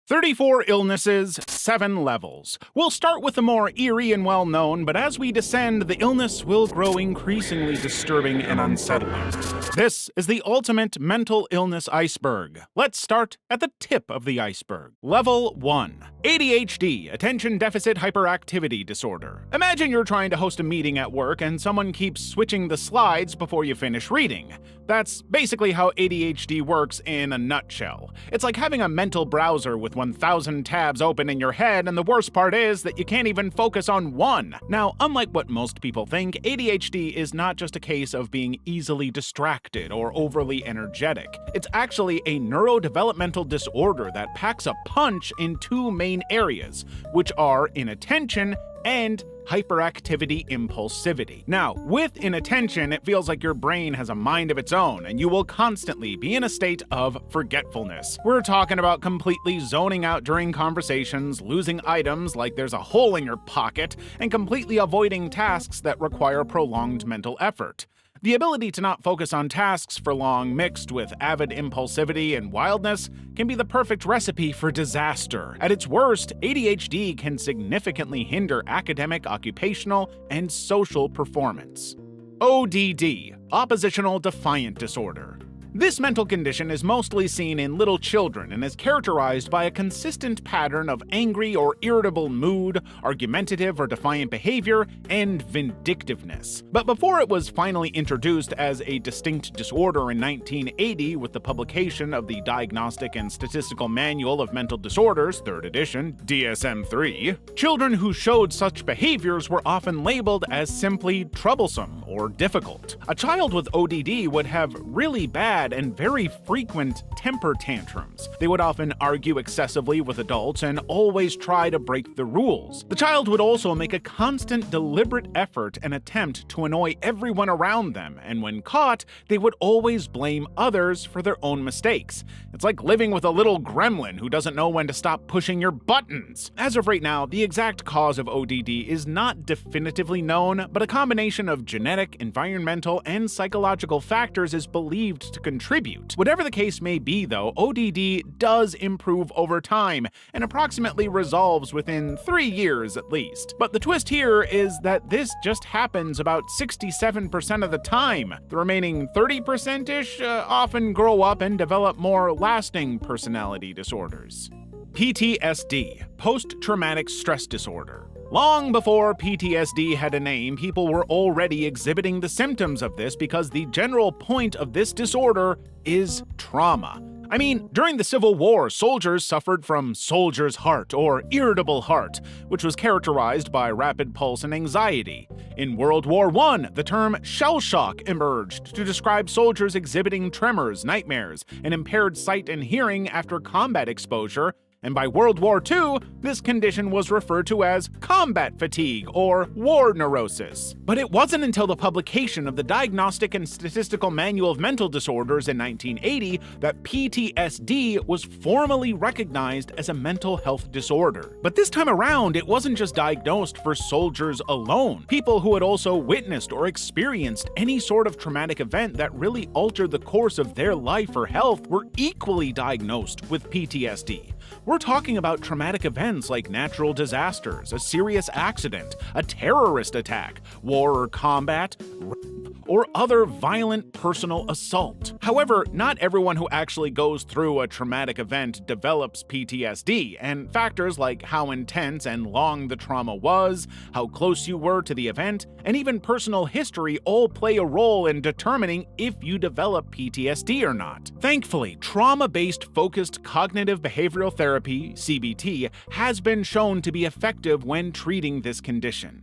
34 illnesses, 7 levels. We'll start with the more eerie and well-known, but as we descend, the illness will grow increasingly disturbing and unsettling. This is the ultimate mental illness iceberg. Let's start at the tip of the iceberg. Level 1. ADHD, Attention Deficit Hyperactivity Disorder. Imagine you're trying to host a meeting at work and someone keeps switching the slides before you finish reading. That's basically how ADHD works in a nutshell. It's like having a mental browser with 1,000 tabs open in your head, and the worst part is that you can't even focus on one. Now, unlike what most people think, ADHD is not just a case of being easily distracted or overly energetic. It's actually a neurodevelopmental disorder that packs a punch in two main areas, which are inattention and hyperactivity impulsivity. Now, with inattention, it feels like your brain has a mind of its own, and you will constantly be in a state of forgetfulness. We're talking about completely zoning out during conversations, losing items like there's a hole in your pocket, and completely avoiding tasks that require prolonged mental effort. The ability to not focus on tasks for long, mixed with avid impulsivity and wildness, can be the perfect recipe for disaster. At its worst, ADHD can significantly hinder academic, occupational, and social performance. ODD, Oppositional Defiant Disorder. This mental condition is mostly seen in little children and is characterized by a consistent pattern of angry or irritable mood, argumentative or defiant behavior, and vindictiveness. But before it was finally introduced as a distinct disorder in 1980 with the publication of the Diagnostic and Statistical Manual of Mental Disorders, 3rd edition, DSM-3, children who showed such behaviors were often labeled as simply troublesome or difficult. A child with ODD would have really bad and very frequent temper tantrums. They would often argue excessively with adults and always try to break the rules. The child would also make a constant, deliberate effort and attempt to annoy everyone around them, and when caught, they would always blame others for their own mistakes. It's like living with a little gremlin who doesn't know when to stop pushing your buttons. As of right now, the exact cause of ODD is not definitively known, but a combination of genetic, environmental, and psychological factors is believed to contribute. Whatever the case may be, though, ODD does improve over time and approximately resolves within 3 years at least. But the twist here is that this just happens about 67% of the time. The remaining 30%-ish often grow up and develop more lasting personality disorders. PTSD, Post-Traumatic Stress Disorder. Long before PTSD had a name, people were already exhibiting the symptoms of this because the general point of this disorder is trauma. I mean, during the Civil War, soldiers suffered from soldier's heart or irritable heart, which was characterized by rapid pulse and anxiety. In World War I, the term shell shock emerged to describe soldiers exhibiting tremors, nightmares, and impaired sight and hearing after combat exposure. And by World War II, this condition was referred to as combat fatigue or war neurosis. But it wasn't until the publication of the Diagnostic and Statistical Manual of Mental Disorders in 1980 that PTSD was formally recognized as a mental health disorder. But this time around, it wasn't just diagnosed for soldiers alone. People who had also witnessed or experienced any sort of traumatic event that really altered the course of their life or health were equally diagnosed with PTSD. We're talking about traumatic events like natural disasters, a serious accident, a terrorist attack, war or combat, rape, or other violent personal assault. However, not everyone who actually goes through a traumatic event develops PTSD, and factors like how intense and long the trauma was, how close you were to the event, and even personal history all play a role in determining if you develop PTSD or not. Thankfully, trauma-based focused cognitive behavioral therapy, CBT, has been shown to be effective when treating this condition.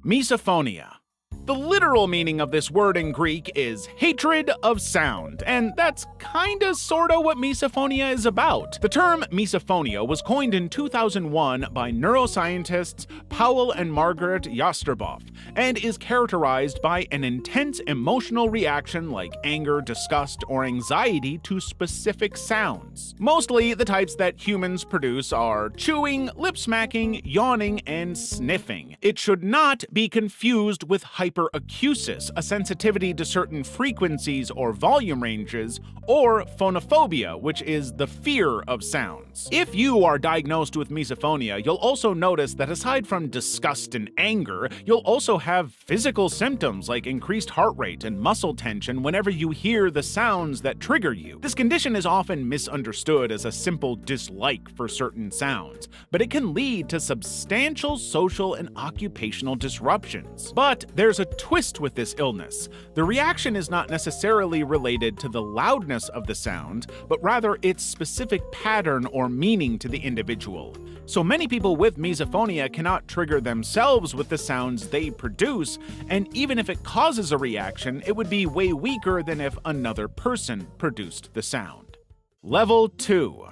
Misophonia. The literal meaning of this word in Greek is hatred of sound, and that's kinda sorta what misophonia is about. The term misophonia was coined in 2001 by neuroscientists Powell and Margaret Jastreboff, and is characterized by an intense emotional reaction like anger, disgust, or anxiety to specific sounds. Mostly the types that humans produce are chewing, lip smacking, yawning, and sniffing. It should not be confused with hyperactivity. hyperacusis, a sensitivity to certain frequencies or volume ranges, or phonophobia, which is the fear of sounds. If you are diagnosed with misophonia, you'll also notice that aside from disgust and anger, you'll also have physical symptoms like increased heart rate and muscle tension whenever you hear the sounds that trigger you. This condition is often misunderstood as a simple dislike for certain sounds, but it can lead to substantial social and occupational disruptions. But there's a twist with this illness. The reaction is not necessarily related to the loudness of the sound, but rather its specific pattern or meaning to the individual. So many people with misophonia cannot trigger themselves with the sounds they produce, and even if it causes a reaction, it would be way weaker than if another person produced the sound. Level 2.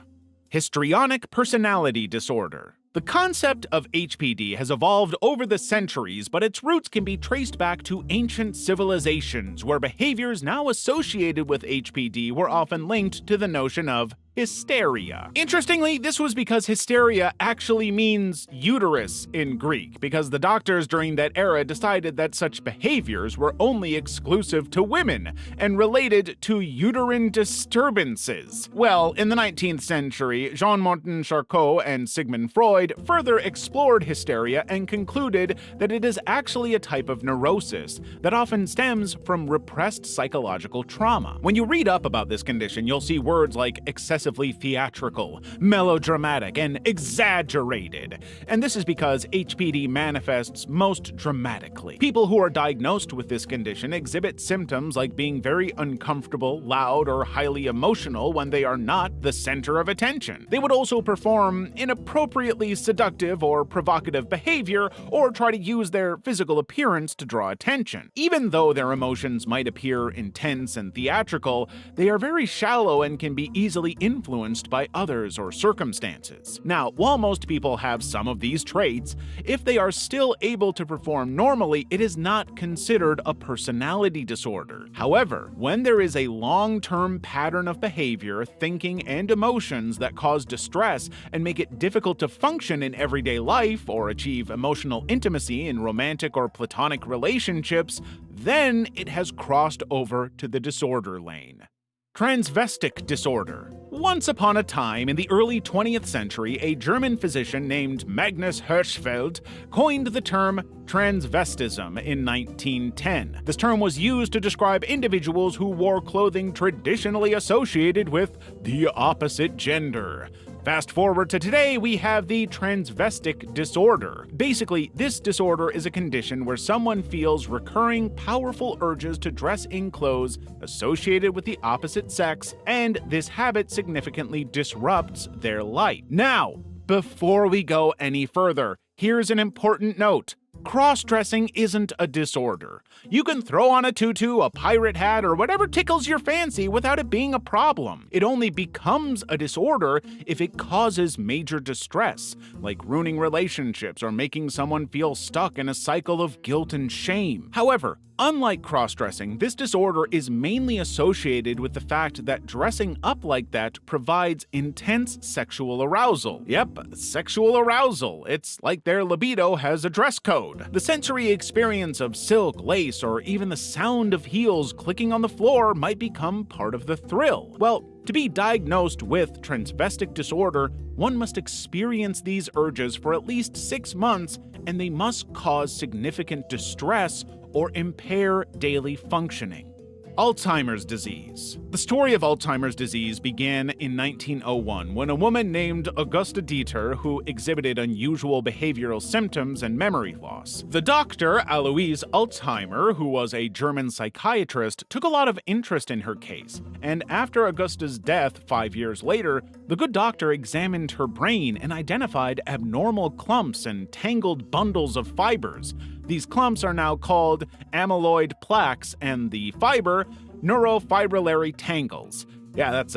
Histrionic personality disorder. The concept of HPD has evolved over the centuries, but its roots can be traced back to ancient civilizations, where behaviors now associated with HPD were often linked to the notion of hysteria. Interestingly, this was because hysteria actually means uterus in Greek, because the doctors during that era decided that such behaviors were only exclusive to women and related to uterine disturbances. Well, in the 19th century, Jean-Martin Charcot and Sigmund Freud further explored hysteria and concluded that it is actually a type of neurosis that often stems from repressed psychological trauma. When you read up about this condition, you'll see words like excessively theatrical, melodramatic, and exaggerated. And this is because HPD manifests most dramatically. People who are diagnosed with this condition exhibit symptoms like being very uncomfortable, loud, or highly emotional when they are not the center of attention. They would also perform inappropriately seductive or provocative behavior, or try to use their physical appearance to draw attention. Even though their emotions might appear intense and theatrical, they are very shallow and can be easily influenced by others or circumstances. Now, while most people have some of these traits, if they are still able to perform normally, it is not considered a personality disorder. However, when there is a long-term pattern of behavior, thinking, and emotions that cause distress and make it difficult to function in everyday life or achieve emotional intimacy in romantic or platonic relationships, then it has crossed over to the disorder lane. Transvestic disorder. Once upon a time in the early 20th century, a German physician named Magnus Hirschfeld coined the term transvestism in 1910. This term was used to describe individuals who wore clothing traditionally associated with the opposite gender. Fast forward to today, we have the transvestic disorder. Basically, this disorder is a condition where someone feels recurring, powerful urges to dress in clothes associated with the opposite sex, and this habit significantly disrupts their life. Now, before we go any further, here's an important note. Cross-dressing isn't a disorder. You can throw on a tutu, a pirate hat, or whatever tickles your fancy without it being a problem. It only becomes a disorder if it causes major distress, like ruining relationships or making someone feel stuck in a cycle of guilt and shame. However, unlike cross-dressing, this disorder is mainly associated with the fact that dressing up like that provides intense sexual arousal. Yep, sexual arousal. It's like their libido has a dress code. The sensory experience of silk, lace, or even the sound of heels clicking on the floor might become part of the thrill. Well, to be diagnosed with transvestic disorder, one must experience these urges for at least 6 months, and they must cause significant distress or impair daily functioning. Alzheimer's disease. The story of Alzheimer's disease began in 1901 when a woman named Augusta Dieter, who exhibited unusual behavioral symptoms and memory loss. The doctor, Alois Alzheimer, who was a German psychiatrist, took a lot of interest in her case, and after Augusta's death 5 years later, the good doctor examined her brain and identified abnormal clumps and tangled bundles of fibers. These clumps are now called amyloid plaques, and the fiber neurofibrillary tangles. Yeah, that's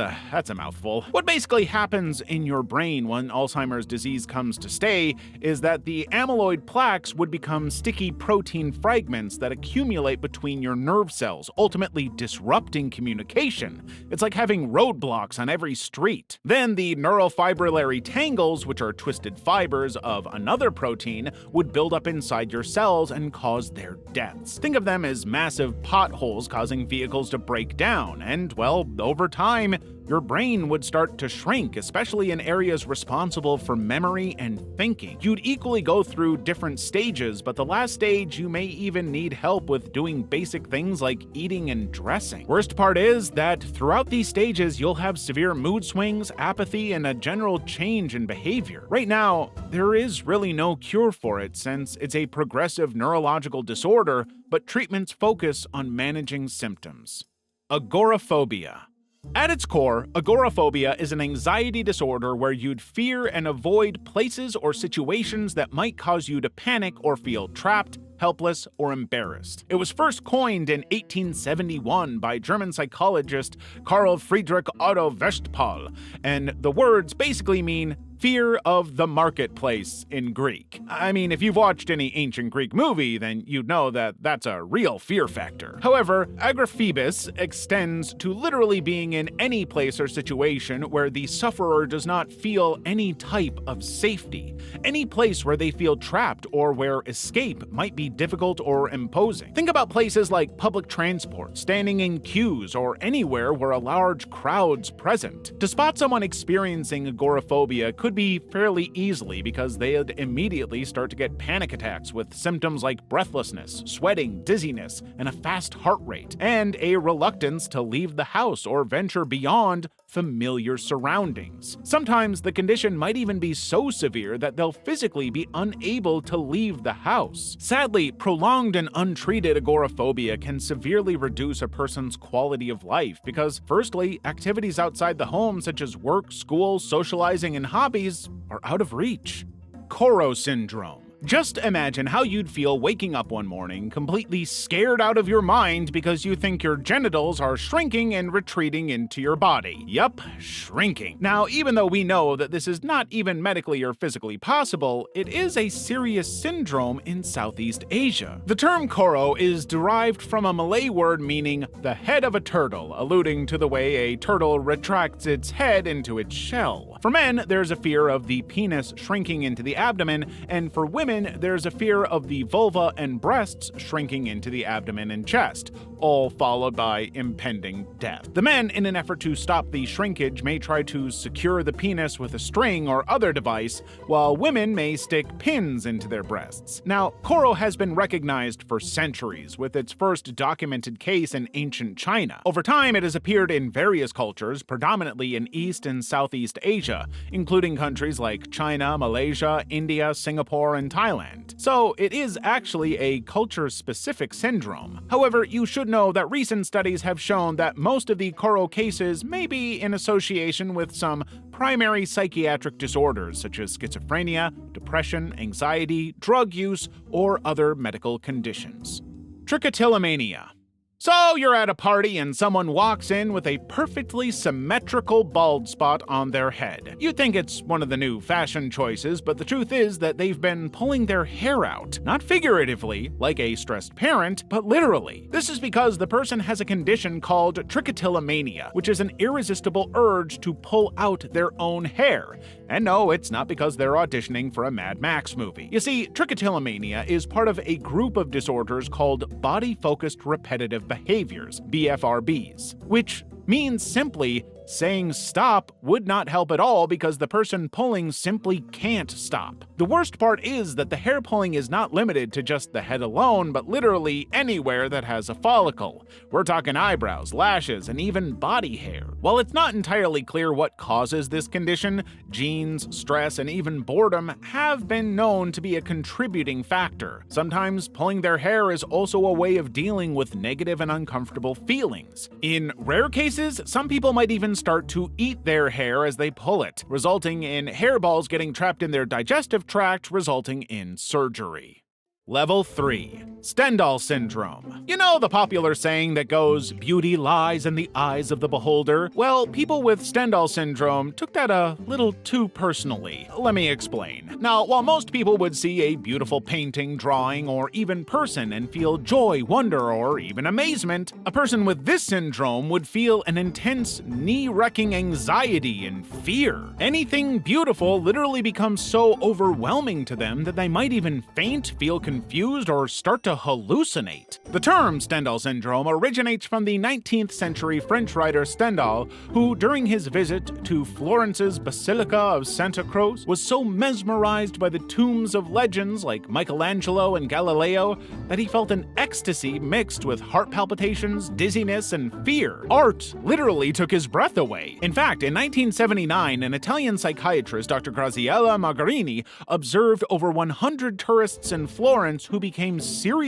a mouthful. What basically happens in your brain when Alzheimer's disease comes to stay is that the amyloid plaques would become sticky protein fragments that accumulate between your nerve cells, ultimately disrupting communication. It's like having roadblocks on every street. Then the neurofibrillary tangles, which are twisted fibers of another protein, would build up inside your cells and cause their deaths. Think of them as massive potholes causing vehicles to break down, and, well, over time, your brain would start to shrink, especially in areas responsible for memory and thinking. You'd equally go through different stages, but the last stage you may even need help with doing basic things like eating and dressing. Worst part is that throughout these stages, you'll have severe mood swings, apathy, and a general change in behavior. Right now, there is really no cure for it since it's a progressive neurological disorder, but treatments focus on managing symptoms. Agoraphobia. At its core, agoraphobia is an anxiety disorder where you'd fear and avoid places or situations that might cause you to panic or feel trapped, helpless, or embarrassed. It was first coined in 1871 by German psychologist Carl Friedrich Otto Westphal, and the words basically mean fear of the marketplace in Greek. I mean, if you've watched any ancient Greek movie, then you'd know that that's a real fear factor. However, agoraphobia extends to literally being in any place or situation where the sufferer does not feel any type of safety, any place where they feel trapped or where escape might be difficult or imposing. Think about places like public transport, standing in queues, or anywhere where a large crowd's present. To spot someone experiencing agoraphobia could be fairly easily because they'd immediately start to get panic attacks with symptoms like breathlessness, sweating, dizziness, and a fast heart rate, and a reluctance to leave the house or venture beyond familiar surroundings. Sometimes the condition might even be so severe that they'll physically be unable to leave the house. Sadly, prolonged and untreated agoraphobia can severely reduce a person's quality of life because, firstly, activities outside the home such as work, school, socializing, and hobbies are out of reach. Coro syndrome. Just imagine how you'd feel waking up one morning completely scared out of your mind because you think your genitals are shrinking and retreating into your body. Yup, shrinking. Now, even though we know that this is not even medically or physically possible, it is a serious syndrome in Southeast Asia. The term Coro is derived from a Malay word meaning the head of a turtle, alluding to the way a turtle retracts its head into its shell. For men, there's a fear of the penis shrinking into the abdomen, and for women, there's a fear of the vulva and breasts shrinking into the abdomen and chest, all followed by impending death. The men, in an effort to stop the shrinkage, may try to secure the penis with a string or other device, while women may stick pins into their breasts. Now, Coro has been recognized for centuries, with its first documented case in ancient China. Over time, it has appeared in various cultures, predominantly in East and Southeast Asia, including countries like China, Malaysia, India, Singapore, and Thailand. So it is actually a culture-specific syndrome. However, you should know that recent studies have shown that most of the Coro cases may be in association with some primary psychiatric disorders such as schizophrenia, depression, anxiety, drug use, or other medical conditions. Trichotillomania. So you're at a party and someone walks in with a perfectly symmetrical bald spot on their head. You think it's one of the new fashion choices, but the truth is that they've been pulling their hair out. Not figuratively, like a stressed parent, but literally. This is because the person has a condition called trichotillomania, which is an irresistible urge to pull out their own hair. And no, it's not because they're auditioning for a Mad Max movie. You see, trichotillomania is part of a group of disorders called body-focused repetitive behaviors, BFRBs, which means simply saying stop would not help at all because the person pulling simply can't stop. The worst part is that the hair pulling is not limited to just the head alone, but literally anywhere that has a follicle. We're talking eyebrows, lashes, and even body hair. While it's not entirely clear what causes this condition, genes, stress, and even boredom have been known to be a contributing factor. Sometimes pulling their hair is also a way of dealing with negative and uncomfortable feelings. In rare cases, some people might even start to eat their hair as they pull it, resulting in hairballs getting trapped in their digestive tract, resulting in surgery. Level 3. Stendhal Syndrome. You know the popular saying that goes, "Beauty lies in the eyes of the beholder"? Well, people with Stendhal Syndrome took that a little too personally. Let me explain. Now, while most people would see a beautiful painting, drawing, or even person and feel joy, wonder, or even amazement, a person with this syndrome would feel an intense, knee-wrecking anxiety and fear. Anything beautiful literally becomes so overwhelming to them that they might even faint, feel confused, or start to hallucinate. The term Stendhal Syndrome originates from the 19th century French writer Stendhal, who, during his visit to Florence's Basilica of Santa Croce, was so mesmerized by the tombs of legends like Michelangelo and Galileo that he felt an ecstasy mixed with heart palpitations, dizziness, and fear. Art literally took his breath away. In fact, in 1979, an Italian psychiatrist, Dr. Graziella Magarini, observed over 100 tourists in Florence who became seriously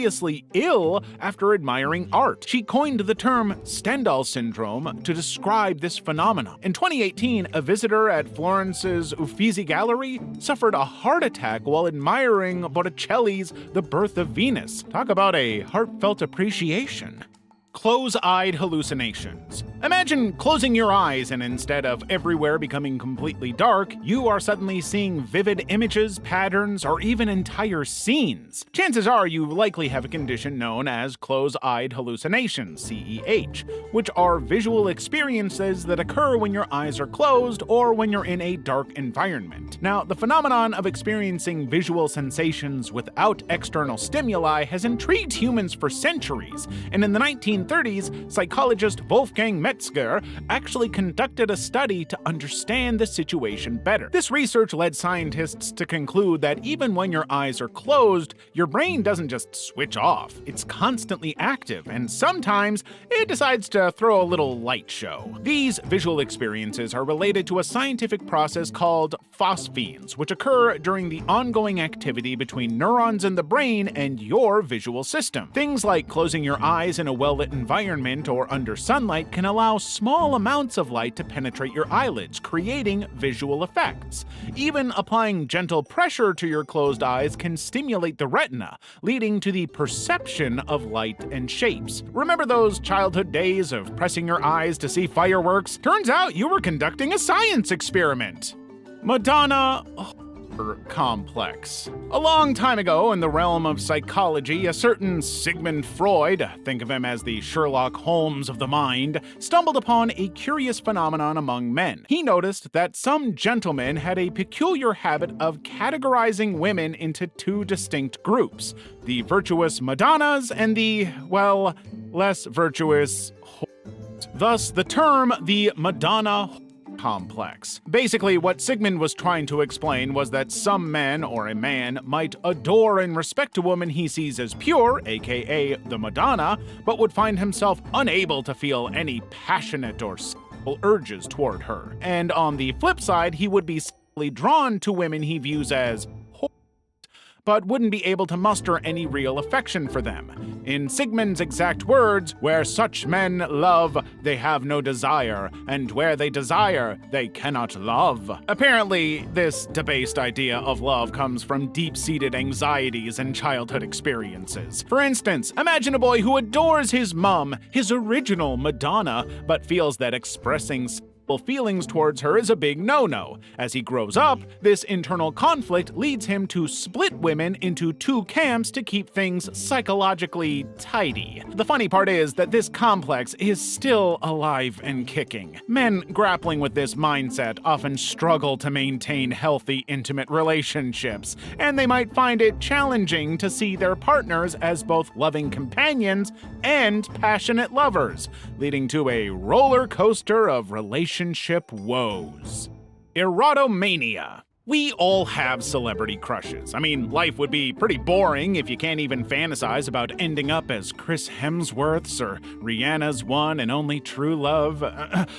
ill after admiring art. She coined the term Stendhal Syndrome to describe this phenomenon. In 2018, a visitor at Florence's Uffizi Gallery suffered a heart attack while admiring Botticelli's The Birth of Venus. Talk about a heartfelt appreciation. Close-eyed hallucinations. Imagine closing your eyes and instead of everywhere becoming completely dark, you are suddenly seeing vivid images, patterns, or even entire scenes. Chances are you likely have a condition known as close-eyed hallucinations, CEH, which are visual experiences that occur when your eyes are closed or when you're in a dark environment. Now, the phenomenon of experiencing visual sensations without external stimuli has intrigued humans for centuries, and in the 1930s, psychologist Wolfgang Metzger actually conducted a study to understand the situation better. This research led scientists to conclude that even when your eyes are closed, your brain doesn't just switch off. It's constantly active, and sometimes it decides to throw a little light show. These visual experiences are related to a scientific process called phosphenes, which occur during the ongoing activity between neurons in the brain and your visual system. Things like closing your eyes in a well-lit environment or under sunlight can allow small amounts of light to penetrate your eyelids, creating visual effects. Even applying gentle pressure to your closed eyes can stimulate the retina, leading to the perception of light and shapes. Remember those childhood days of pressing your eyes to see fireworks? Turns out you were conducting a science experiment. Madonna complex. A long time ago in the realm of psychology, a certain Sigmund Freud, think of him as the Sherlock Holmes of the mind, stumbled upon a curious phenomenon among men. He noticed that some gentlemen had a peculiar habit of categorizing women into two distinct groups, the virtuous Madonnas and the, well, less virtuous Thus, the term the Madonna complex. Basically, what Sigmund was trying to explain was that some man or a man might adore and respect a woman he sees as pure, aka the Madonna, but would find himself unable to feel any passionate or sexual urges toward her. And on the flip side, he would be sexually drawn to women he views as but wouldn't be able to muster any real affection for them. In Sigmund's exact words, where such men love, they have no desire, and where they desire, they cannot love. Apparently, this debased idea of love comes from deep-seated anxieties and childhood experiences. For instance, imagine a boy who adores his mom, his original Madonna, but feels that expressing feelings towards her is a big no-no. As he grows up, this internal conflict leads him to split women into two camps to keep things psychologically tidy. The funny part is that this complex is still alive and kicking. Men grappling with this mindset often struggle to maintain healthy, intimate relationships, and they might find it challenging to see their partners as both loving companions and passionate lovers, leading to a roller coaster of relationship woes. Erotomania. We all have celebrity crushes. I mean, life would be pretty boring if you can't even fantasize about ending up as Chris Hemsworth's or Rihanna's one and only true love.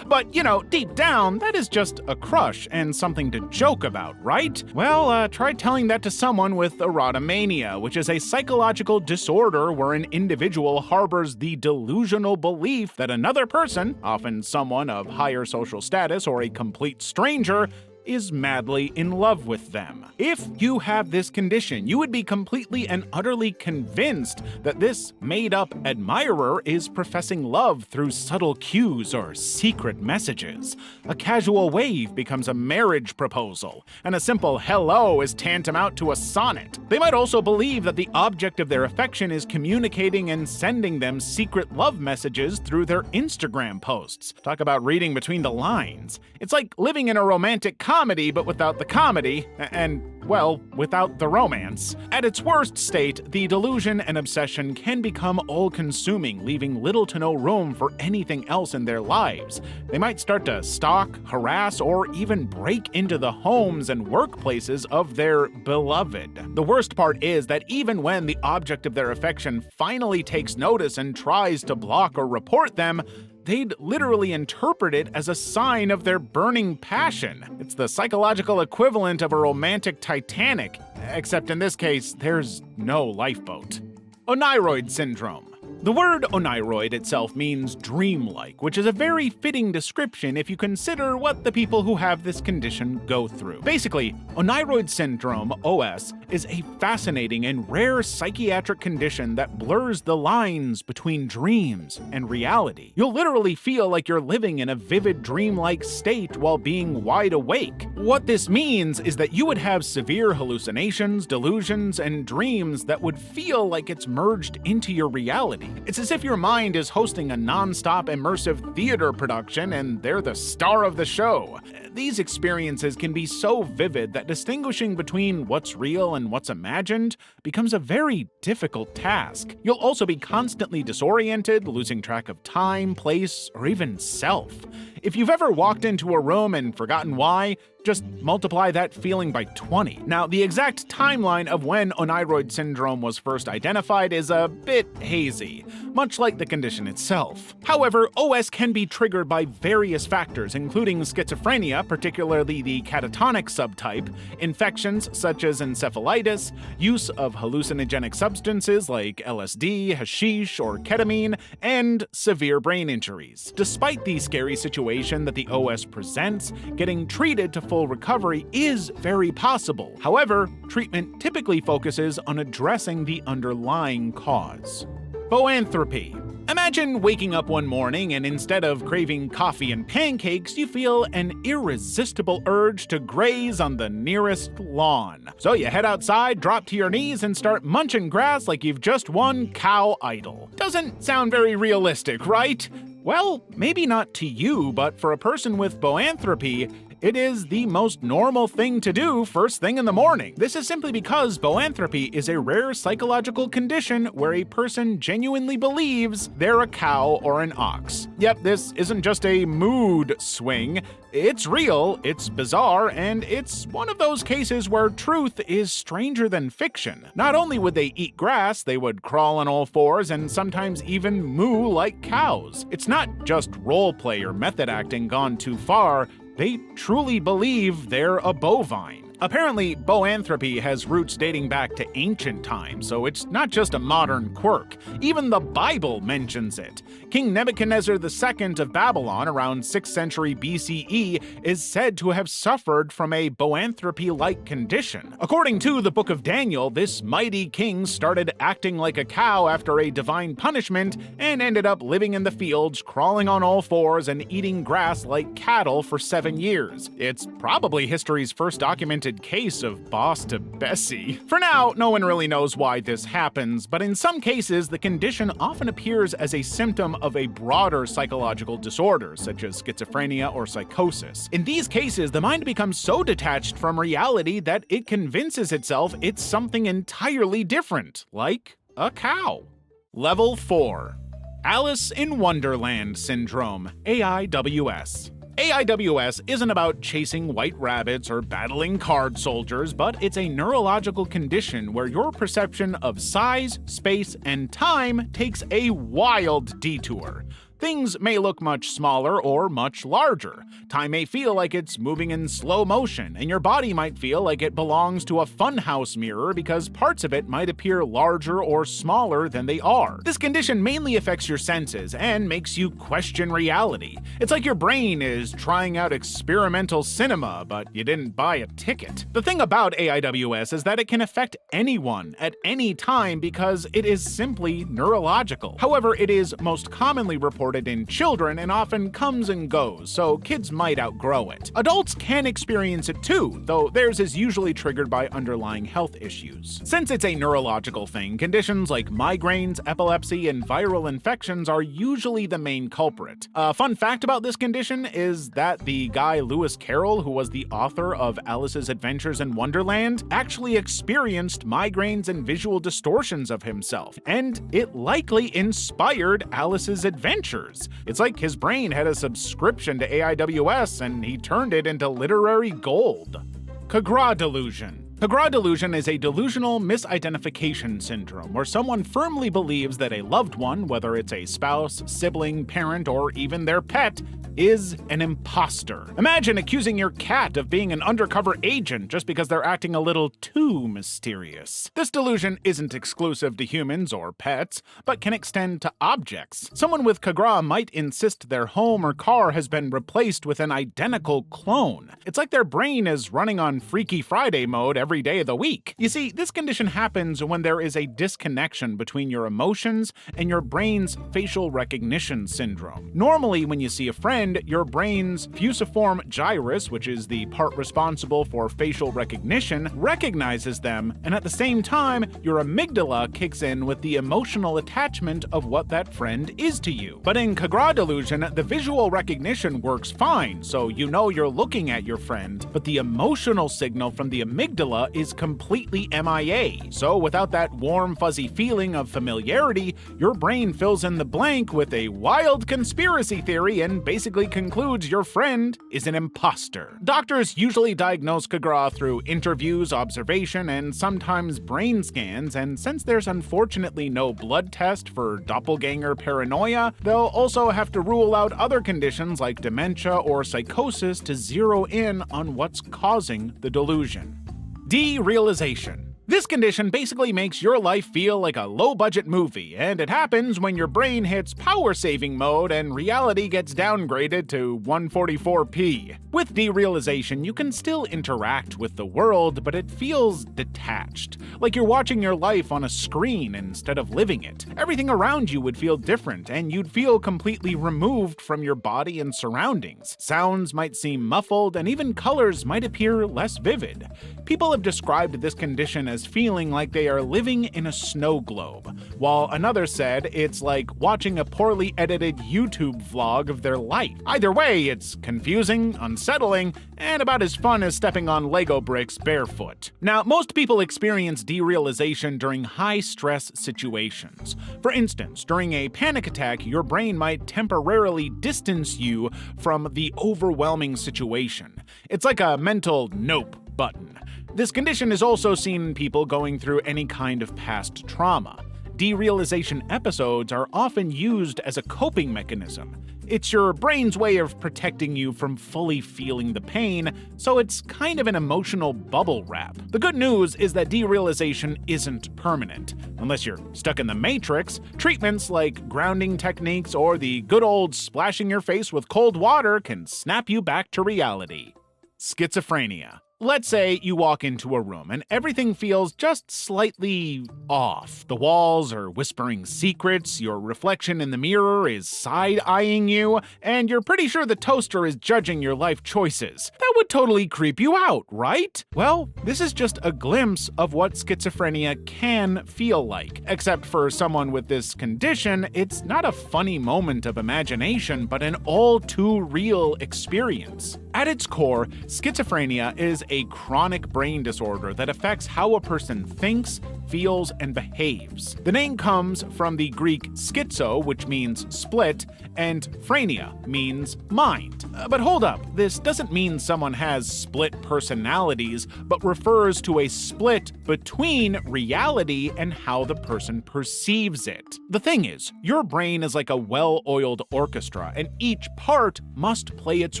But, you know, deep down, that is just a crush and something to joke about, right? Well, try telling that to someone with erotomania, which is a psychological disorder where an individual harbors the delusional belief that another person, often someone of higher social status or a complete stranger, is madly in love with them. If you have this condition, you would be completely and utterly convinced that this made-up admirer is professing love through subtle cues or secret messages. A casual wave becomes a marriage proposal, and a simple hello is tantamount to a sonnet. They might also believe that the object of their affection is communicating and sending them secret love messages through their Instagram posts. Talk about reading between the lines. It's like living in a romantic comedy, but without the comedy, and, well, without the romance. At its worst state, the delusion and obsession can become all-consuming, leaving little to no room for anything else in their lives. They might start to stalk, harass, or even break into the homes and workplaces of their beloved. The worst part is that even when the object of their affection finally takes notice and tries to block or report them, they'd literally interpret it as a sign of their burning passion. It's the psychological equivalent of a romantic Titanic, except in this case, there's no lifeboat. Oniroid syndrome. The word oniroid itself means dreamlike, which is a very fitting description if you consider what the people who have this condition go through. Basically, oniroid syndrome, OS, is a fascinating and rare psychiatric condition that blurs the lines between dreams and reality. You'll literally feel like you're living in a vivid dreamlike state while being wide awake. What this means is that you would have severe hallucinations, delusions, and dreams that would feel like it's merged into your reality. It's as if your mind is hosting a non-stop immersive theater production and they're the star of the show. These experiences can be so vivid that distinguishing between what's real and what's imagined becomes a very difficult task. You'll also be constantly disoriented, losing track of time, place, or even self. If you've ever walked into a room and forgotten why, just multiply that feeling by 20. Now, the exact timeline of when oniroid syndrome was first identified is a bit hazy, much like the condition itself. However, OS can be triggered by various factors, including schizophrenia, particularly the catatonic subtype, infections such as encephalitis, use of hallucinogenic substances like LSD, hashish, or ketamine, and severe brain injuries. Despite the scary situation that the OS presents, getting treated to full recovery is very possible. However, treatment typically focuses on addressing the underlying cause. Boanthropy. Imagine waking up one morning and instead of craving coffee and pancakes, you feel an irresistible urge to graze on the nearest lawn. So you head outside, drop to your knees, and start munching grass like you've just won Cow Idol. Doesn't sound very realistic, right? Well, maybe not to you, but for a person with boanthropy, it is the most normal thing to do first thing in the morning. This is simply because boanthropy is a rare psychological condition where a person genuinely believes they're a cow or an ox. Yep, this isn't just a mood swing. It's real, it's bizarre, and it's one of those cases where truth is stranger than fiction. Not only would they eat grass, they would crawl on all fours and sometimes even moo like cows. It's not just roleplay or method acting gone too far. They truly believe they're a bovine. Apparently, boanthropy has roots dating back to ancient times, so it's not just a modern quirk. Even the Bible mentions it. King Nebuchadnezzar II of Babylon, around 6th century BCE, is said to have suffered from a boanthropy-like condition. According to the Book of Daniel, this mighty king started acting like a cow after a divine punishment and ended up living in the fields, crawling on all fours and eating grass like cattle for 7 years. It's probably history's first documented case of boss to Bessie. For now, no one really knows why this happens, but in some cases, the condition often appears as a symptom of a broader psychological disorder, such as schizophrenia or psychosis. In these cases, the mind becomes so detached from reality that it convinces itself it's something entirely different, like a cow. Level 4. Alice in Wonderland Syndrome, AIWS. AIWS isn't about chasing white rabbits or battling card soldiers, but it's a neurological condition where your perception of size, space, and time takes a wild detour. Things may look much smaller or much larger. Time may feel like it's moving in slow motion, and your body might feel like it belongs to a funhouse mirror because parts of it might appear larger or smaller than they are. This condition mainly affects your senses and makes you question reality. It's like your brain is trying out experimental cinema, but you didn't buy a ticket. The thing about AIWS is that it can affect anyone at any time because it is simply neurological. However, it is most commonly reported in children and often comes and goes, so kids might outgrow it. Adults can experience it too, though theirs is usually triggered by underlying health issues. Since it's a neurological thing, conditions like migraines, epilepsy, and viral infections are usually the main culprit. A fun fact about this condition is that the guy Lewis Carroll, who was the author of Alice's Adventures in Wonderland, actually experienced migraines and visual distortions of himself, and it likely inspired Alice's adventures. It's like his brain had a subscription to AIWS and he turned it into literary gold. Cagra delusion. Cagra delusion is a delusional misidentification syndrome where someone firmly believes that a loved one, whether it's a spouse, sibling, parent, or even their pet, is an imposter. Imagine accusing your cat of being an undercover agent just because they're acting a little too mysterious. This delusion isn't exclusive to humans or pets, but can extend to objects. Someone with Cagra might insist their home or car has been replaced with an identical clone. It's like their brain is running on Freaky Friday mode every day of the week. You see, this condition happens when there is a disconnection between your emotions and your brain's facial recognition syndrome. Normally, when you see a friend, your brain's fusiform gyrus, which is the part responsible for facial recognition, recognizes them, and at the same time, your amygdala kicks in with the emotional attachment of what that friend is to you. But in Cagra delusion, the visual recognition works fine, so you know you're looking at your friend, but the emotional signal from the amygdala is completely MIA. So without that warm, fuzzy feeling of familiarity, your brain fills in the blank with a wild conspiracy theory and basically concludes your friend is an imposter. Doctors usually diagnose Cagra through interviews, observation, and sometimes brain scans, and since there's unfortunately no blood test for doppelganger paranoia, they'll also have to rule out other conditions like dementia or psychosis to zero in on what's causing the delusion. Derealization. This condition basically makes your life feel like a low-budget movie, and it happens when your brain hits power-saving mode and reality gets downgraded to 144p. With derealization, you can still interact with the world, but it feels detached, like you're watching your life on a screen instead of living it. Everything around you would feel different, and you'd feel completely removed from your body and surroundings. Sounds might seem muffled, and even colors might appear less vivid. People have described this condition as feeling like they are living in a snow globe, while another said it's like watching a poorly edited YouTube vlog of their life. Either way, it's confusing, unsettling, and about as fun as stepping on Lego bricks barefoot. Now, most people experience derealization during high-stress situations. For instance, during a panic attack, your brain might temporarily distance you from the overwhelming situation. It's like a mental nope button. This condition is also seen in people going through any kind of past trauma. Derealization episodes are often used as a coping mechanism. It's your brain's way of protecting you from fully feeling the pain, so it's kind of an emotional bubble wrap. The good news is that derealization isn't permanent. Unless you're stuck in the Matrix, treatments like grounding techniques or the good old splashing your face with cold water can snap you back to reality. Schizophrenia. Let's say you walk into a room and everything feels just slightly off. The walls are whispering secrets, your reflection in the mirror is side-eyeing you, and you're pretty sure the toaster is judging your life choices. That would totally creep you out, right? Well, this is just a glimpse of what schizophrenia can feel like. Except for someone with this condition, it's not a funny moment of imagination, but an all-too-real experience. At its core, schizophrenia is a chronic brain disorder that affects how a person thinks, feels, and behaves. The name comes from the Greek schizo, which means split, and phrenia means mind. But hold up, this doesn't mean someone has split personalities, but refers to a split between reality and how the person perceives it. The thing is, your brain is like a well-oiled orchestra, and each part must play its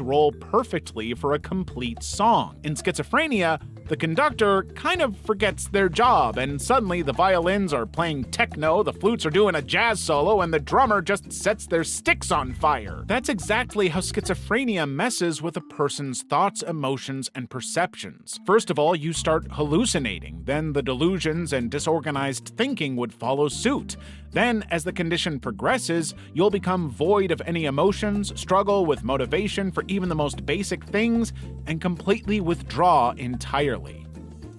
role perfectly for a complete song. In schizophrenia, the conductor kind of forgets their job, and suddenly the violins are playing techno, the flutes are doing a jazz solo, and the drummer just sets their sticks on fire. That's exactly how schizophrenia messes with a person's thoughts, emotions, and perceptions. First of all, you start hallucinating, then the delusions and disorganized thinking would follow suit. Then, as the condition progresses, you'll become void of any emotions, struggle with motivation for even the most basic things, and completely withdraw entirely.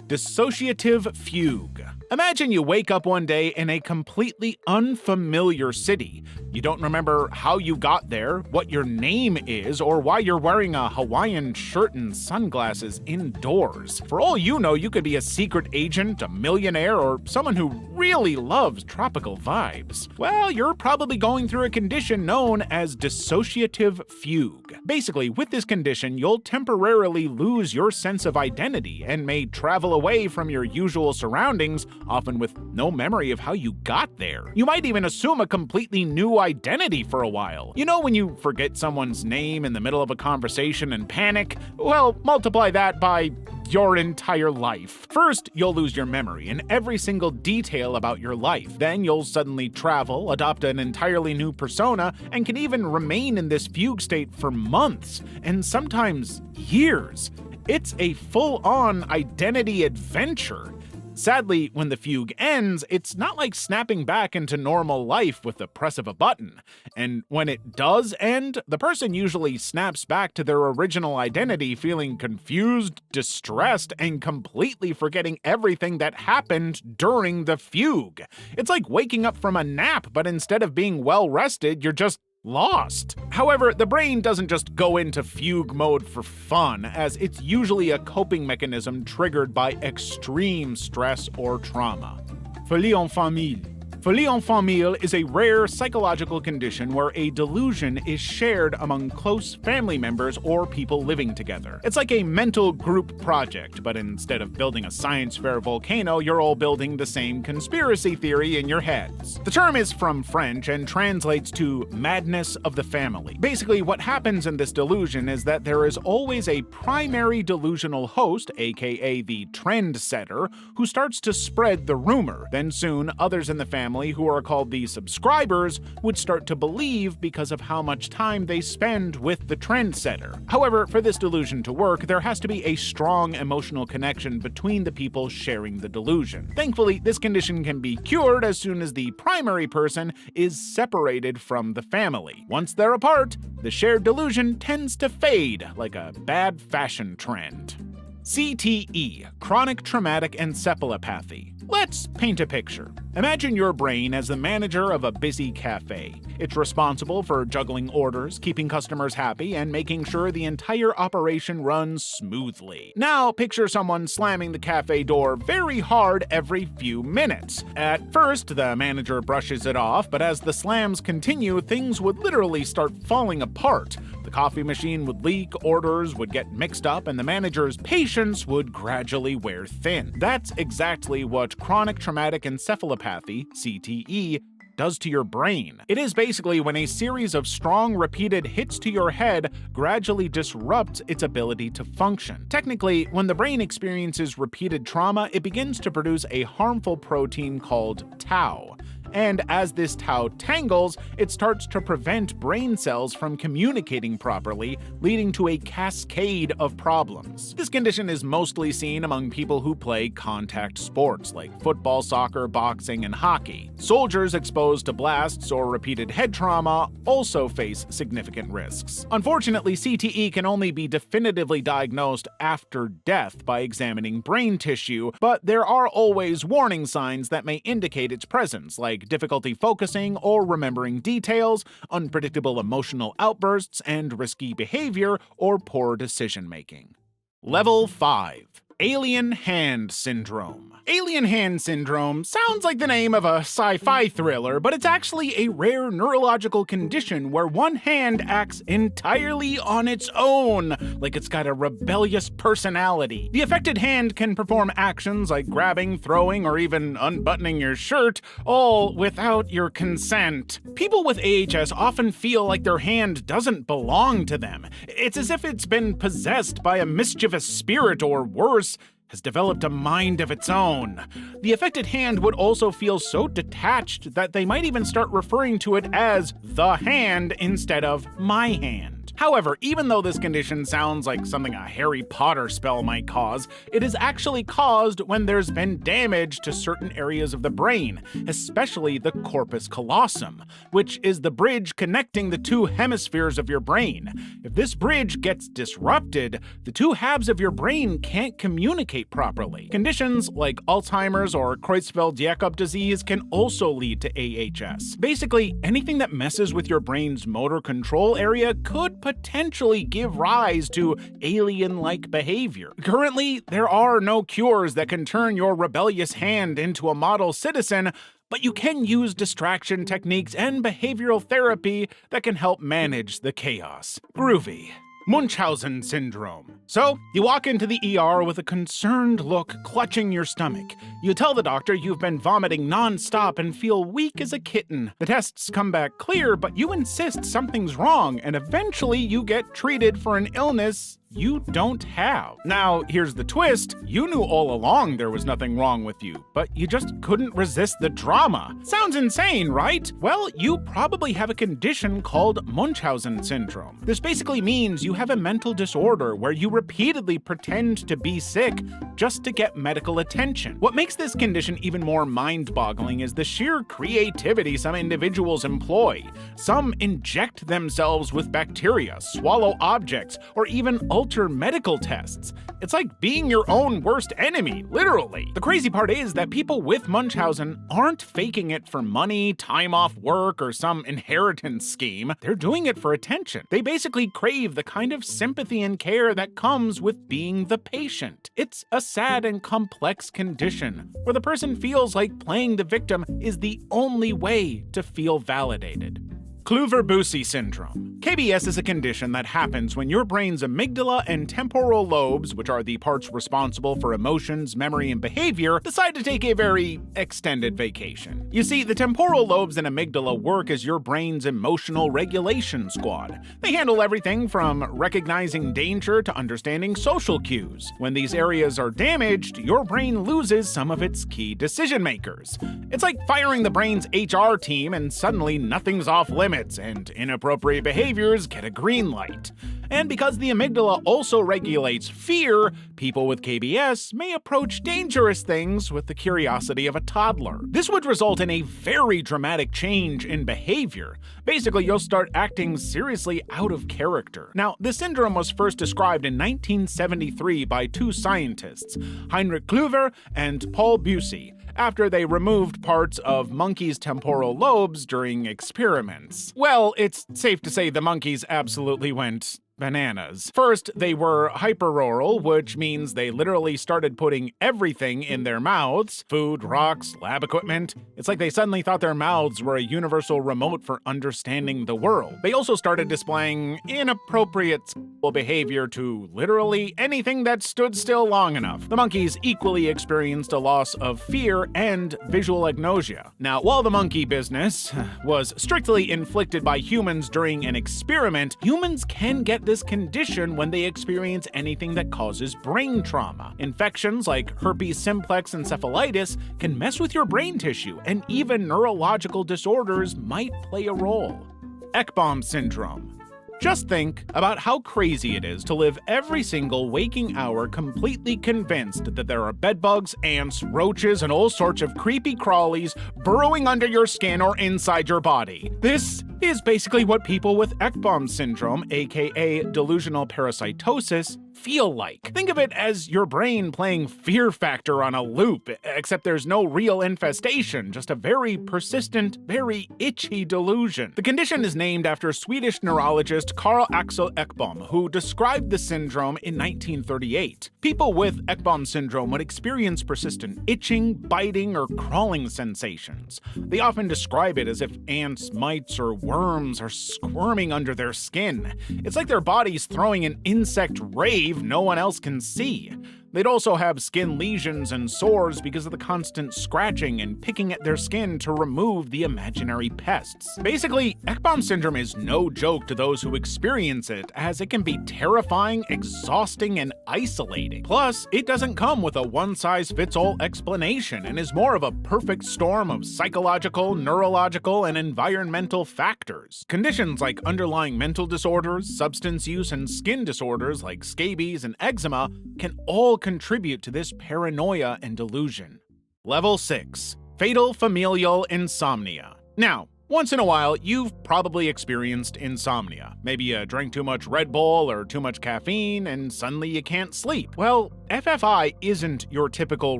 Dissociative fugue. Imagine you wake up one day in a completely unfamiliar city. You don't remember how you got there, what your name is, or why you're wearing a Hawaiian shirt and sunglasses indoors. For all you know, you could be a secret agent, a millionaire, or someone who really loves tropical vibes. Well, you're probably going through a condition known as dissociative fugue. Basically, with this condition, you'll temporarily lose your sense of identity and may travel away from your usual surroundings, often with no memory of how you got there. You might even assume a completely new identity for a while. You know when you forget someone's name in the middle of a conversation and panic? Well, multiply that by your entire life. First, you'll lose your memory and every single detail about your life. Then you'll suddenly travel, adopt an entirely new persona, and can even remain in this fugue state for months, and sometimes years. It's a full-on identity adventure. Sadly, when the fugue ends, it's not like snapping back into normal life with the press of a button. And when it does end, the person usually snaps back to their original identity feeling confused, distressed, and completely forgetting everything that happened during the fugue. It's like waking up from a nap, but instead of being well rested, you're just lost. However, the brain doesn't just go into fugue mode for fun, as it's usually a coping mechanism triggered by extreme stress or trauma. Folie en famille. Folie en famille is a rare psychological condition where a delusion is shared among close family members or people living together. It's like a mental group project, but instead of building a science fair volcano, you're all building the same conspiracy theory in your heads. The term is from French and translates to madness of the family. Basically, what happens in this delusion is that there is always a primary delusional host, aka the trend setter, who starts to spread the rumor. Then soon, others in the family, who are called the subscribers, would start to believe because of how much time they spend with the trendsetter. However, for this delusion to work, there has to be a strong emotional connection between the people sharing the delusion. Thankfully, this condition can be cured as soon as the primary person is separated from the family. Once they're apart, the shared delusion tends to fade like a bad fashion trend. CTE, chronic traumatic encephalopathy. Let's paint a picture. Imagine your brain as the manager of a busy cafe. It's responsible for juggling orders, keeping customers happy, and making sure the entire operation runs smoothly. Now, picture someone slamming the cafe door very hard every few minutes. At first, the manager brushes it off, but as the slams continue, things would literally start falling apart. The coffee machine would leak, orders would get mixed up, and the manager's patience would gradually wear thin. That's exactly what chronic traumatic encephalopathy, CTE, does to your brain. It is basically when a series of strong, repeated hits to your head gradually disrupts its ability to function. Technically, when the brain experiences repeated trauma, it begins to produce a harmful protein called tau. And as this tau tangles, it starts to prevent brain cells from communicating properly, leading to a cascade of problems. This condition is mostly seen among people who play contact sports like football, soccer, boxing, and hockey. Soldiers exposed to blasts or repeated head trauma also face significant risks. Unfortunately, CTE can only be definitively diagnosed after death by examining brain tissue, but there are always warning signs that may indicate its presence, like difficulty focusing or remembering details, unpredictable emotional outbursts, and risky behavior or poor decision-making. Level 5. Alien Hand Syndrome. Alien Hand Syndrome sounds like the name of a sci-fi thriller, but it's actually a rare neurological condition where one hand acts entirely on its own, like it's got a rebellious personality. The affected hand can perform actions like grabbing, throwing, or even unbuttoning your shirt, all without your consent. People with AHS often feel like their hand doesn't belong to them. It's as if it's been possessed by a mischievous spirit, or worse, has developed a mind of its own. The affected hand would also feel so detached that they might even start referring to it as the hand instead of my hand. However, even though this condition sounds like something a Harry Potter spell might cause, it is actually caused when there's been damage to certain areas of the brain, especially the corpus callosum, which is the bridge connecting the two hemispheres of your brain. If this bridge gets disrupted, the two halves of your brain can't communicate properly. Conditions like Alzheimer's or Creutzfeldt-Jakob disease can also lead to AHS. Basically, anything that messes with your brain's motor control area could potentially give rise to alien-like behavior. Currently, there are no cures that can turn your rebellious hand into a model citizen, but you can use distraction techniques and behavioral therapy that can help manage the chaos. Groovy. Munchausen syndrome. So, you walk into the ER with a concerned look clutching your stomach. You tell the doctor you've been vomiting non-stop and feel weak as a kitten. The tests come back clear, but you insist something's wrong, and eventually you get treated for an illness you don't have. Now, here's the twist. You knew all along there was nothing wrong with you, but you just couldn't resist the drama. Sounds insane, right? Well, you probably have a condition called Munchausen syndrome. This basically means you have a mental disorder where you repeatedly pretend to be sick just to get medical attention. What makes this condition even more mind-boggling is the sheer creativity some individuals employ. Some inject themselves with bacteria, swallow objects, or even alter medical tests. It's like being your own worst enemy, literally. The crazy part is that people with Munchausen aren't faking it for money, time off work, or some inheritance scheme. They're doing it for attention. They basically crave the kind of sympathy and care that comes with being the patient. It's a sad and complex condition where the person feels like playing the victim is the only way to feel validated. Kluver-Bucy syndrome. KBS is a condition that happens when your brain's amygdala and temporal lobes, which are the parts responsible for emotions, memory, and behavior, decide to take a very extended vacation. You see, the temporal lobes and amygdala work as your brain's emotional regulation squad. They handle everything from recognizing danger to understanding social cues. When these areas are damaged, your brain loses some of its key decision makers. It's like firing the brain's HR team and suddenly nothing's off limits, and inappropriate behaviors get a green light. And because the amygdala also regulates fear, people with KBS may approach dangerous things with the curiosity of a toddler. This would result in a very dramatic change in behavior. Basically, you'll start acting seriously out of character. Now, this syndrome was first described in 1973 by two scientists, Heinrich Kluver and Paul Bucy, after they removed parts of monkeys' temporal lobes during experiments. Well, it's safe to say the monkeys absolutely went bananas. First, they were hyperoral, which means they literally started putting everything in their mouths: food, rocks, lab equipment. It's like they suddenly thought their mouths were a universal remote for understanding the world. They also started displaying inappropriate sexual behavior to literally anything that stood still long enough. The monkeys equally experienced a loss of fear and visual agnosia. Now, while the monkey business was strictly inflicted by humans during an experiment, humans can get this condition when they experience anything that causes brain trauma. Infections like herpes simplex encephalitis can mess with your brain tissue, and even neurological disorders might play a role. Ekbom syndrome. Just think about how crazy it is to live every single waking hour completely convinced that there are bedbugs, ants, roaches, and all sorts of creepy crawlies burrowing under your skin or inside your body. This is basically what people with Ekbom syndrome, aka delusional parasitosis, feel like. Think of it as your brain playing Fear Factor on a loop, except there's no real infestation, just a very persistent, very itchy delusion. The condition is named after Swedish neurologist Carl Axel Ekbom, who described the syndrome in 1938. People with Ekbom syndrome would experience persistent itching, biting, or crawling sensations. They often describe it as if ants, mites, or worms are squirming under their skin. It's like their body's throwing an insect rave no one else can see. They'd also have skin lesions and sores because of the constant scratching and picking at their skin to remove the imaginary pests. Basically, Ekbom syndrome is no joke to those who experience it, as it can be terrifying, exhausting, and isolating. Plus, it doesn't come with a one-size-fits-all explanation and is more of a perfect storm of psychological, neurological, and environmental factors. Conditions like underlying mental disorders, substance use, and skin disorders like scabies and eczema can all contribute to this paranoia and delusion. Level 6. Fatal familial insomnia. Now, once in a while, you've probably experienced insomnia. Maybe you drank too much Red Bull or too much caffeine and suddenly you can't sleep. Well, FFI isn't your typical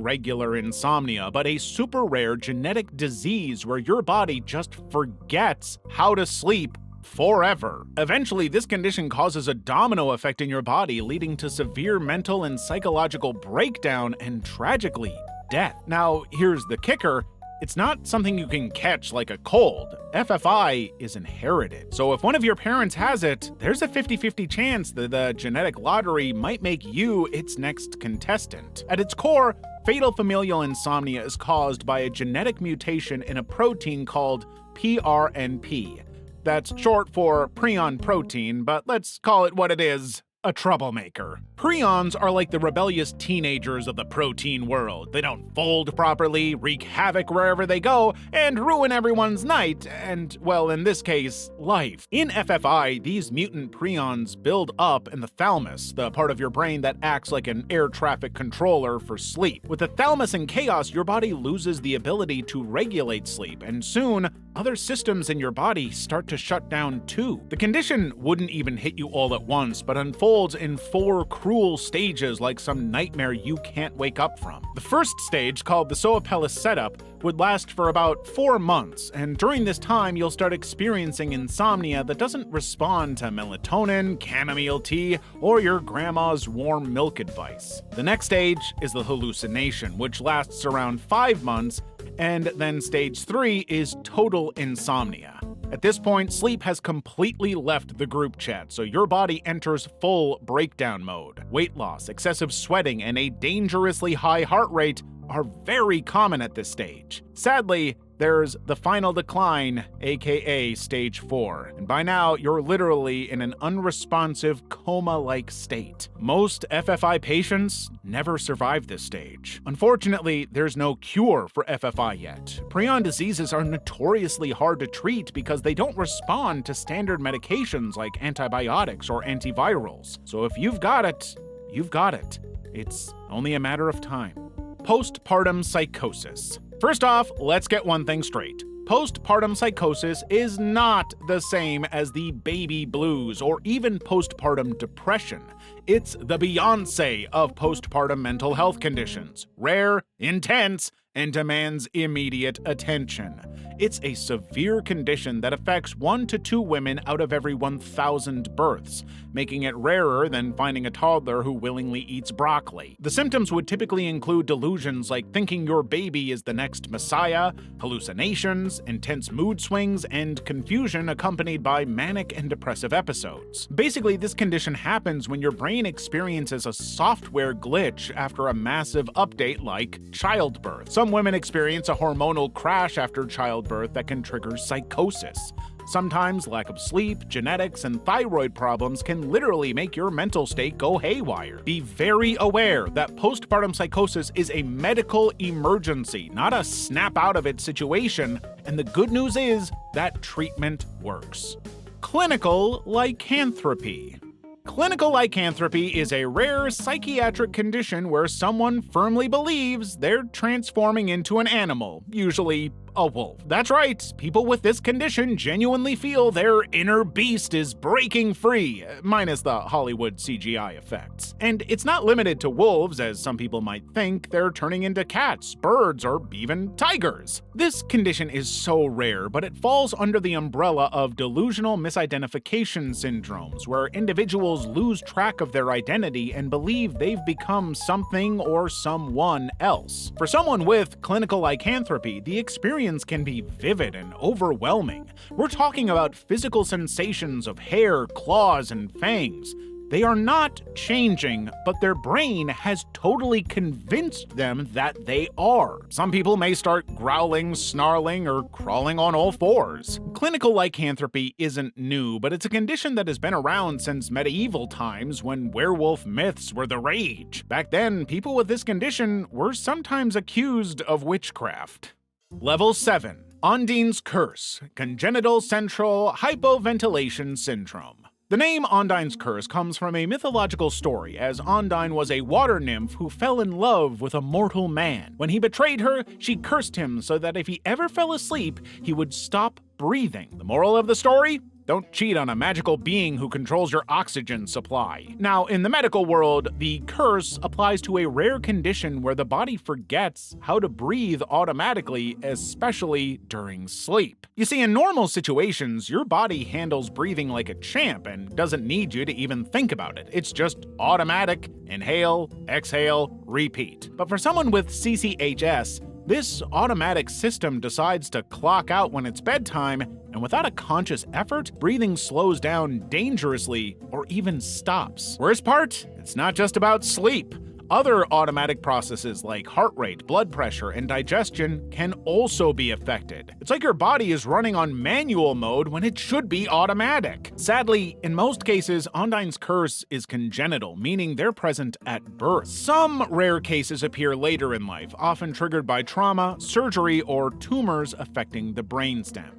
regular insomnia, but a super rare genetic disease where your body just forgets how to sleep forever. Eventually, this condition causes a domino effect in your body, leading to severe mental and psychological breakdown and, tragically, death. Now, here's the kicker. It's not something you can catch like a cold. FFI is inherited. So if one of your parents has it, there's a 50-50 chance that the genetic lottery might make you its next contestant. At its core, fatal familial insomnia is caused by a genetic mutation in a protein called PRNP. That's short for prion protein, but let's call it what it is, a troublemaker. Prions are like the rebellious teenagers of the protein world. They don't fold properly, wreak havoc wherever they go, and ruin everyone's night, and, well, in this case, life. In FFI, these mutant prions build up in the thalamus, the part of your brain that acts like an air traffic controller for sleep. With the thalamus in chaos, your body loses the ability to regulate sleep, and soon, other systems in your body start to shut down too. The condition wouldn't even hit you all at once, but unfolds in 4 cruel stages like some nightmare you can't wake up from. The first stage, called the Soapellis setup, would last for about 4 months, and during this time you'll start experiencing insomnia that doesn't respond to melatonin, chamomile tea, or your grandma's warm milk advice. The next stage is the hallucination, which lasts around 5 months, and then stage 3 is total insomnia. At this point, sleep has completely left the group chat, so your body enters full breakdown mode. Weight loss, excessive sweating, and a dangerously high heart rate are very common at this stage. Sadly, there's the final decline, aka stage 4, and by now you're literally in an unresponsive coma-like state. Most FFI patients never survive this stage. Unfortunately, there's no cure for FFI yet. Prion diseases are notoriously hard to treat because they don't respond to standard medications like antibiotics or antivirals. So if you've got it, you've got it. It's only a matter of time. Postpartum psychosis. First off, let's get one thing straight. Postpartum psychosis is not the same as the baby blues or even postpartum depression. It's the Beyoncé of postpartum mental health conditions. Rare, intense, and demands immediate attention. It's a severe condition that affects 1 to 2 women out of every 1,000 births, making it rarer than finding a toddler who willingly eats broccoli. The symptoms would typically include delusions like thinking your baby is the next messiah, hallucinations, intense mood swings, and confusion accompanied by manic and depressive episodes. Basically, this condition happens when your brain experiences a software glitch after a massive update like childbirth. Some women experience a hormonal crash after childbirth that can trigger psychosis. Sometimes lack of sleep, genetics, and thyroid problems can literally make your mental state go haywire. Be very aware that postpartum psychosis is a medical emergency, not a snap out of it situation, and the good news is that treatment works. Clinical lycanthropy. Clinical lycanthropy is a rare psychiatric condition where someone firmly believes they're transforming into an animal, usually a wolf. That's right, people with this condition genuinely feel their inner beast is breaking free, minus the Hollywood CGI effects. And it's not limited to wolves, as some people might think. They're turning into cats, birds, or even tigers. This condition is so rare, but it falls under the umbrella of delusional misidentification syndromes, where individuals lose track of their identity and believe they've become something or someone else. For someone with clinical lycanthropy, the experience can be vivid and overwhelming. We're talking about physical sensations of hair, claws, and fangs. They are not changing, but their brain has totally convinced them that they are. Some people may start growling, snarling, or crawling on all fours. Clinical lycanthropy isn't new, but it's a condition that has been around since medieval times when werewolf myths were the rage. Back then, people with this condition were sometimes accused of witchcraft. Level 7. Ondine's Curse, Congenital Central Hypoventilation Syndrome. The name Ondine's Curse comes from a mythological story, as Ondine was a water nymph who fell in love with a mortal man. When he betrayed her, she cursed him so that if he ever fell asleep, he would stop breathing. The moral of the story? Don't cheat on a magical being who controls your oxygen supply. Now, in the medical world, the curse applies to a rare condition where the body forgets how to breathe automatically, especially during sleep. You see, in normal situations, your body handles breathing like a champ and doesn't need you to even think about it. It's just automatic, inhale, exhale, repeat. But for someone with CCHS, this automatic system decides to clock out when it's bedtime, and without a conscious effort, breathing slows down dangerously or even stops. Worst part? It's not just about sleep. Other automatic processes like heart rate, blood pressure, and digestion can also be affected. It's like your body is running on manual mode when it should be automatic. Sadly, in most cases, Ondine's Curse is congenital, meaning they're present at birth. Some rare cases appear later in life, often triggered by trauma, surgery, or tumors affecting the brainstem.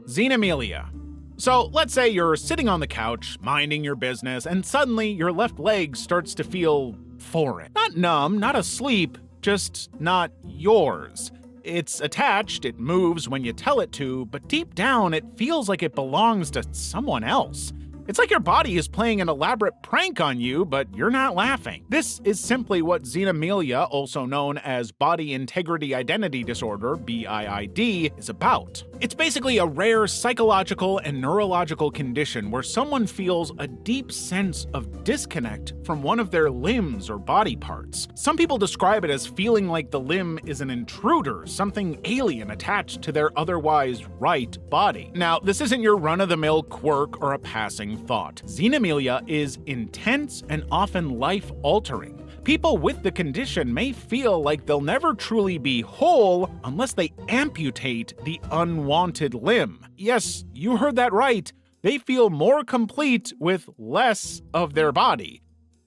Xenomelia. So let's say you're sitting on the couch, minding your business, and suddenly your left leg starts to feel foreign. Not numb, not asleep, just not yours. It's attached, it moves when you tell it to, but deep down it feels like it belongs to someone else. It's like your body is playing an elaborate prank on you, but you're not laughing. This is simply what xenomelia, also known as Body Integrity Identity Disorder, BIID, is about. It's basically a rare psychological and neurological condition where someone feels a deep sense of disconnect from one of their limbs or body parts. Some people describe it as feeling like the limb is an intruder, something alien attached to their otherwise right body. Now, this isn't your run-of-the-mill quirk or a passing thought. Xenomelia is intense and often life-altering. People with the condition may feel like they'll never truly be whole unless they amputate the unwanted limb. Yes, you heard that right. They feel more complete with less of their body.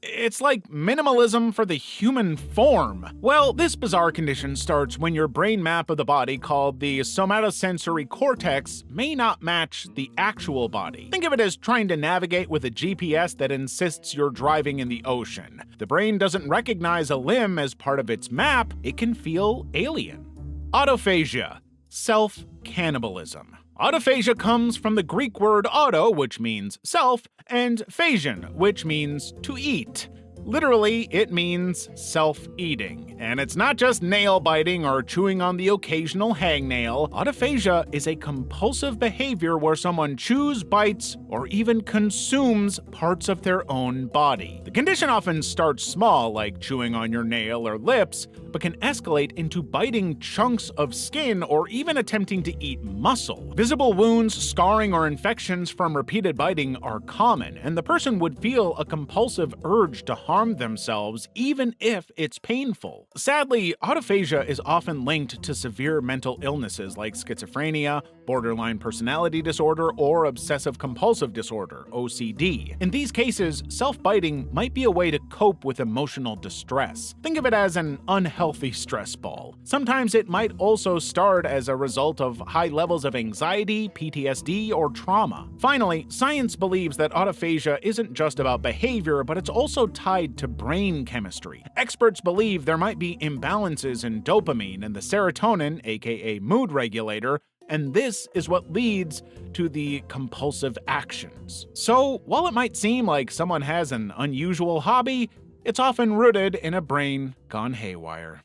It's like minimalism for the human form. Well, this bizarre condition starts when your brain map of the body, called the somatosensory cortex, may not match the actual body. Think of it as trying to navigate with a GPS that insists you're driving in the ocean. The brain doesn't recognize a limb as part of its map. It can feel alien. Autophagia, self-cannibalism. Autophagia comes from the Greek word auto, which means self, and phasion, which means to eat. Literally, it means self-eating. And it's not just nail-biting or chewing on the occasional hangnail. Autophagia is a compulsive behavior where someone chews, bites, or even consumes parts of their own body. The condition often starts small, like chewing on your nail or lips, but can escalate into biting chunks of skin or even attempting to eat muscle. Visible wounds, scarring, or infections from repeated biting are common, and the person would feel a compulsive urge to harm themselves even if it's painful. Sadly, autophagia is often linked to severe mental illnesses like schizophrenia, borderline personality disorder, or obsessive-compulsive disorder, OCD. In these cases, self-biting might be a way to cope with emotional distress. Think of it as an unhealthy stress ball. Sometimes it might also start as a result of high levels of anxiety, PTSD, or trauma. Finally, science believes that autophagia isn't just about behavior, but it's also tied tied to brain chemistry. Experts believe there might be imbalances in dopamine and the serotonin, aka mood regulator, and this is what leads to the compulsive actions. So, while it might seem like someone has an unusual hobby, it's often rooted in a brain gone haywire.